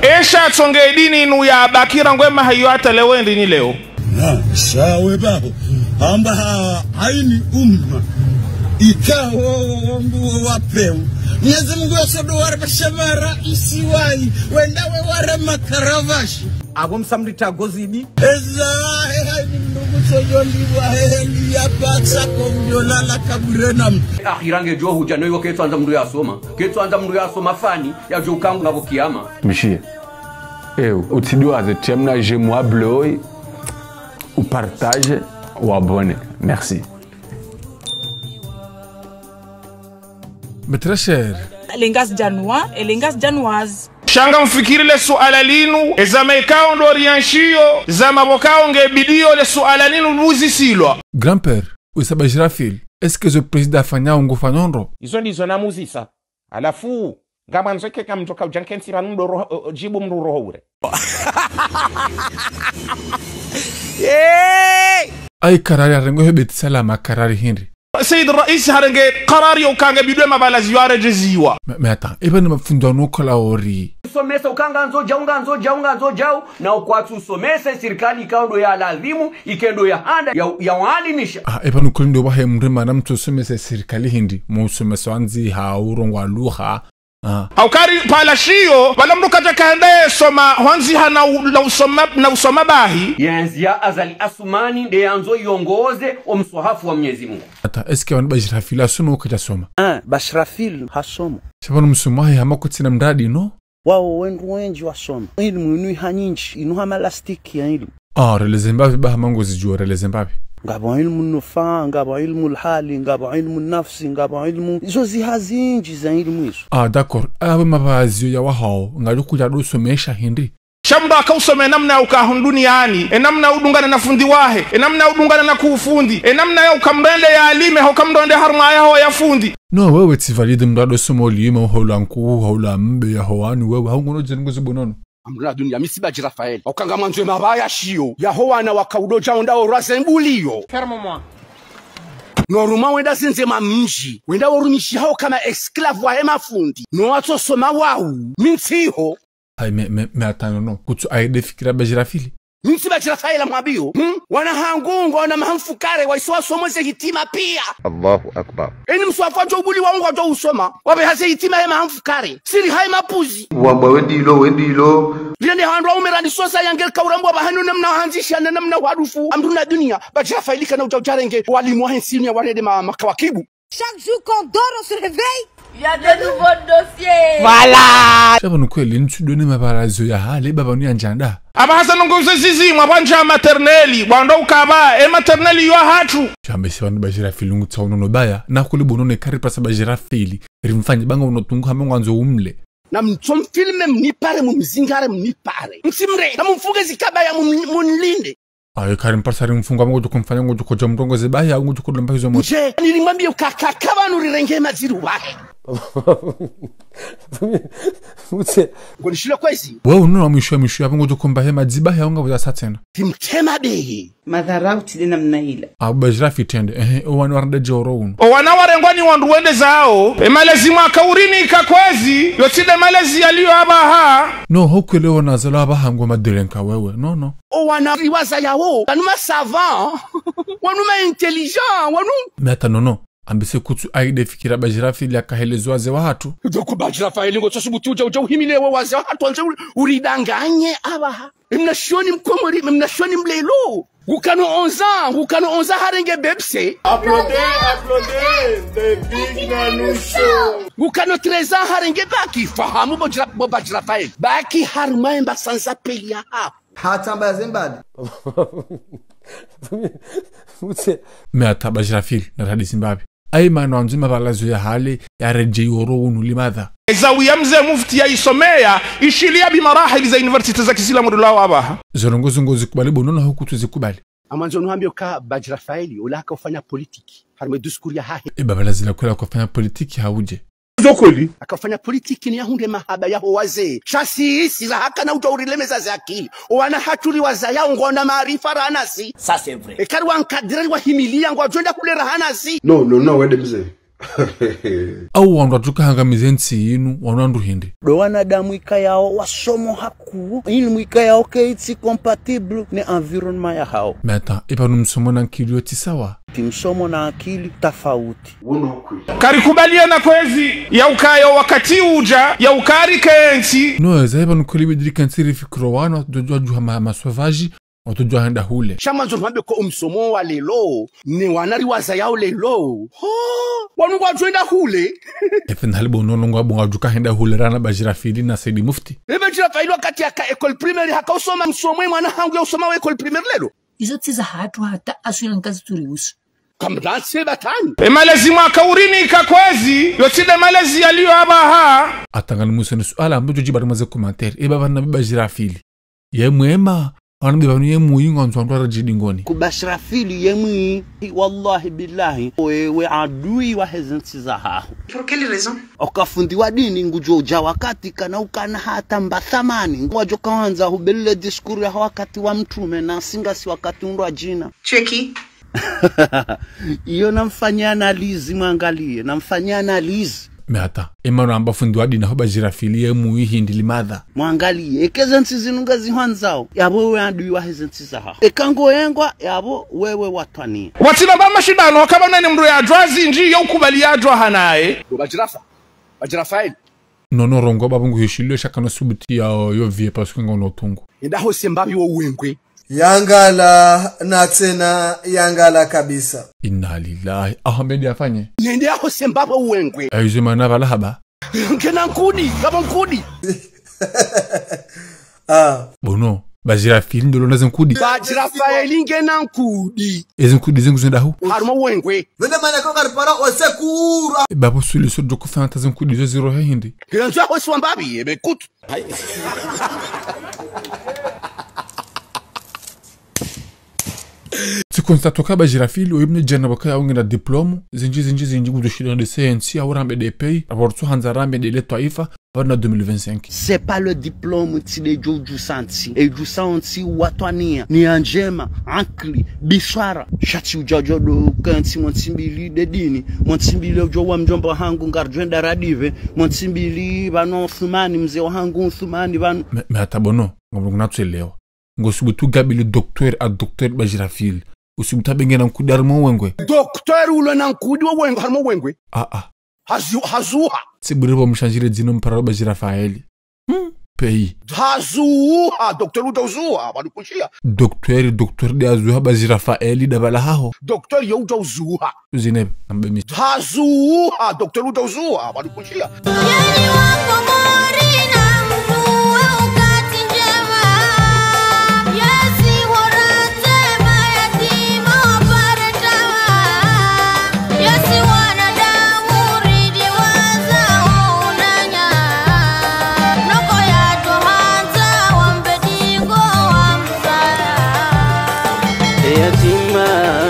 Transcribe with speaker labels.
Speaker 1: esha tsonge dini inu ya bakira ngwema hayo hata leo ndini leo
Speaker 2: sawe babo amba haini umma ikawo wangu wapeu Mwenyezi Mungu asodo warabashamara isiwai wendawe wara makaravashi
Speaker 3: abo msamlita gozidi
Speaker 2: eza haini ndugu sojondi wa heli ya patsa komjolala kaburena
Speaker 4: akhirange jo hujano yo ketu anza mndu ya soma fani ya jo kangu ngabo kiyama
Speaker 5: Michie tu dois j'aime moi bleu ou partage ou abonne merci.
Speaker 6: Mais très cher.
Speaker 7: Elengas Janwa, Elengas Janwaz.
Speaker 1: Shanga mfikirile suala linu ezama ikao ndo rianshio zama bokao ngebidio le suala linu luzi silwa.
Speaker 6: Grand-père, usaba jirafil, est-ce que le président afanya ungufanyondro?
Speaker 8: Izo ndizo na muzisa. Alafu ngama nzoke kama mtoka ujankensi banundo jibu mru roho ure.
Speaker 6: Ay karari arengo hebeti salama karari Henry.
Speaker 1: Sayyid Rais harenge qarari ukanga bidwe mabalazi yare jeziwa.
Speaker 6: Mais attends, eba ni mafundo nukola ori.
Speaker 4: Somesa ukanga nzo jau na ukwatu somesa serikali ikao ya lazimu ikendo ya handa ya waalimisha.
Speaker 6: Eba nukoli ndo wahe mrema na mtu somesa serikali hindi mu somesa wanzi haurongwa lugha.
Speaker 1: Aukari pala shio wala mdu kaja kaende soma wanzi hana na usoma bahi
Speaker 4: yenzi ya azali asumani nde yanzo yongoze omswahafu wa Mwenyezi Mungu.
Speaker 6: Ata eske wani bajirafil asoma ukaja soma?
Speaker 3: Bashrafil hasoma.
Speaker 6: Shabanu msumahi hamakutina mradi no?
Speaker 3: Wao wengi wasoma. Ilmu inu hanyinchi inu hamalastiki ya ilmu.
Speaker 6: Rele Zimbabwe baha mango zijua rele Zimbabwe.
Speaker 3: Ngabo ilmu nufa, ngabo ilmu alhali, ngabo ilmu nafsi, ngabo ilmu izo zihazinji za ilmu izo.
Speaker 6: D'accord. Awe mabazio ya wahao ngajuku ya doso mesha hindi.
Speaker 1: Shamda akausome namna ukahunduni yani namna udungana na fundi wahe namna udungana na kuufundi namna ya ukamrende ya alime hokamdonde harma ya ya fundi.
Speaker 6: No wewe tivalide mrado somo lima hola nku hola mbe ya hoani wewe haungono jengozi bonono.
Speaker 8: Amruna dunia misiba Rafael ukanga manzwe mabaya shio ya hoana wakaudoja ondao razembulio fermo moi noruma wenda sinze mamnji wenda worumishi hao kama esclave wa hema fundi no wato soma wau mintiho.
Speaker 6: Hai me atano no kutu aide fikira bajirafili
Speaker 8: msiba Rafael mwabio wana hangungo wana mahamfukare waiswa somoze hitima pia.
Speaker 9: Allahu akbar.
Speaker 8: Eni mswafa jo buli wangu jo usoma wabe hase hitima hema hamfukare siri hai mapuzi
Speaker 9: wamba wendilo
Speaker 8: Liende handwa umerandi sosa yangel kaurambo bahanu namna hanzisha na namna warufu amruna dunia Rafael kana utajarenge walimu wa hensini ya warede makawakibu.
Speaker 7: Chaque jour qu'on dort, on se réveille. Il y a de nouveaux dossiers.
Speaker 6: Voilà. Shabanu kweli nchudone mabarazo ya hali baba ni anjanda.
Speaker 1: Aba hasano nguzo zizi mwabanja materneli bwando ukaba materneli yo hatu.
Speaker 6: Chambe sibanu bajirafili ngutsaono no baya na kuli bonone kari pasa bajirafili rimfanye banga unotungu hame ngwanzo umle.
Speaker 8: Na mchomfilme mnipare mumzingare mnipare. Msimre na mumfuge zikaba ya munlinde.
Speaker 6: Ayo kari mpasa rimfunga mgojo kumfanya ngojo koja mrongo zebaya ngojo kudamba hizo moto.
Speaker 8: Je, nilimwambia ukakakaba nurirenge maziru wake. Ngonishilo kwezi.
Speaker 6: Wewe unaona mwisho hapo ngojo kumba hema zibaya unga buza satena.
Speaker 8: Timtema behi.
Speaker 7: Madharau tidena mnaila.
Speaker 6: Bajirafi tende owanu warande joro unu.
Speaker 1: Owana warengwani wanduwende zao malezi mwakaurini ikakwezi yotide malezi yaliyo abaha.
Speaker 6: No hokwelewa nazalo abaha ngoma direnka wewe no.
Speaker 8: Owana riwaza yao wanuma savant wanuma intelligent wanu.
Speaker 6: Meta no. Ambise kutu aide fikira bajirafili akahelezwa waze wa hatu.
Speaker 8: Doko bajirafili ngo tsubutu uja uhimile wa waze wa hatu anze uridanganye abaha. Mnashoni mkomori mnashoni mlelo. Gukano 11 harenge bebse.
Speaker 2: Applaudez, the big nanusho.
Speaker 8: Gukano 13 harenge baki fahamu bajirafili. Baki harumaemba sanza pelia hapo.
Speaker 3: Hatamba Zimbabwe.
Speaker 6: Me ataba jirafili na radi Zimbabwe. Ai mano anzima balazo ya hali ya reje yoro unu limadha.
Speaker 1: Zawiya mzee mufti ya isomea ishilia bimarahili za university za Kiislamu dulawa abaha.
Speaker 6: Zonongo zikubali bonono hukutu zikubali.
Speaker 8: Amanzo nuhambio ka Bajirafaeli ulaka ufanya politiki. Harime duskuri ya hahe.
Speaker 6: Babalazi la kwela kufanya politiki hauje.
Speaker 1: Zokoli.
Speaker 8: Akafanya politiki ni yahunde mahaba yaho waze. Shasi isi la haka na utaurileme za akili. Owana hatuli wazaya ngona maarifa ranasi.
Speaker 3: Ça c'est vrai.
Speaker 8: Ekari wankadiri wa himilia ngwa jwenda kule rahanasi.
Speaker 9: No, wede mzee.
Speaker 6: au wandu atukahangamize nsi inu wandu hindi
Speaker 3: do wanadamu ikayao wasomo haku ilmu ikayao keitsi compatible ne environment ya hao
Speaker 6: meta ipanu msomo na akili yote sawa
Speaker 3: timsomo na akili tofauti
Speaker 1: karikubaliana kwezi ya ukayo wakati uja ya ukari kensi
Speaker 6: no ipanu kulibidirika nsiri fikro wana watujua maswavaji watujua handa hule
Speaker 8: shama nzomambe ko umsomo wa lelo ni wanari waza yao lelo wanu wajwenda hule
Speaker 6: efen halibo nonongo abo wajuka handa hule rana Bajirafili na Saidi Mufti
Speaker 8: Bajirafili wakati ya école primaire haka usoma msomo mwana hangu ya usoma wa école primaire lelo
Speaker 10: izo tiza hatu hata aswila nkazi turiusu
Speaker 8: kamdanse batani
Speaker 1: malezi mwakaurini ikakwezi yotide malezi yaliyo abaha
Speaker 6: atangani musoni suala ambajo jibari maze komentari baba na Bajirafili ye mwema wana baba ni muingo anzwa rajidingoni
Speaker 3: kubashrafili yemwi wallahi billahi wewe adui wa hezensi zaha
Speaker 10: por quelle raison
Speaker 3: okafundi wa dini ngujoja wakati kana ukana hata mbathamani wajo kaanza hubele diskuru ya wakati wa mtume na singasi wakati ndo jina
Speaker 10: cheki
Speaker 3: iyo namfanyia analizi mwangalie namfanyia analizi
Speaker 6: meata emano amba fundi wa dini Bajirafili ye muihindi limadha
Speaker 3: mwangalie ekezensi zinunga zihwanzao yabo we adui wa hezensi zaha ekango yengwa yabo wewe watwania
Speaker 1: watina ba mashindano wakaba nani mru ya drazi nji ya ukubali ya dra hanae
Speaker 8: Bajirafili
Speaker 6: nono rongo babungu hishilo shakano subuti ya yo vie paske ngono tungu
Speaker 8: indaho sembabi wo wengwe
Speaker 11: yangala na tena yangala kabisa
Speaker 6: inna lillahi ahmed afanye
Speaker 8: nende aho sembabi wo wengwe
Speaker 6: aize mana bala haba
Speaker 8: ngena nkudi kama nkudi
Speaker 6: bono Bajirafili ndolo nazo nkudi
Speaker 8: Bajirafili ngena nkudi
Speaker 6: ezo nkudi zingu zindaho
Speaker 8: haruma wengwe
Speaker 11: vende mana ko karipara osekura
Speaker 6: babo suli so doko fanta zo nkudi zo zero hindi
Speaker 8: nzo aho swambabi ebekutu
Speaker 6: Konstatoka Bajirafili oyimne jana bakaya ungena diplomu zinji gudoshira de CNC awrambe de pays aborto hanzarambe de letaifa bana 2025
Speaker 3: c'est pas le diplôme tide joju santi e ju santi watwania ni anjema ankli biswara shati ujajo do kanti montimbili de dini montimbili jo wa mjomba hangu ngarjenda radive montimbili bano Uthmani mzee wa hangu Uthmani bano
Speaker 6: metabono ngomuna tselewa ngosubutu gabili docteur Bajirafili usibuta bengena nkudi harimo wengwe
Speaker 8: docteur ulo na nkudi wo wengwe harimo wengwe hazuha
Speaker 6: siburibo mshanjire dino mpara Bajirafili pays
Speaker 8: hazuha docteur udozuha badukushia
Speaker 6: docteur de azuha Bajirafili dabala haho
Speaker 8: docteur yo udozuha
Speaker 6: zinebe ambemi
Speaker 8: hazuha docteur udozuha badukushia
Speaker 7: yani wako morina mnuwe ukati njema yesi warate mayatima waparetawa yesi wanadamu ridi wazao unanya noko ya tohanza wambedingo wa msara
Speaker 3: yatima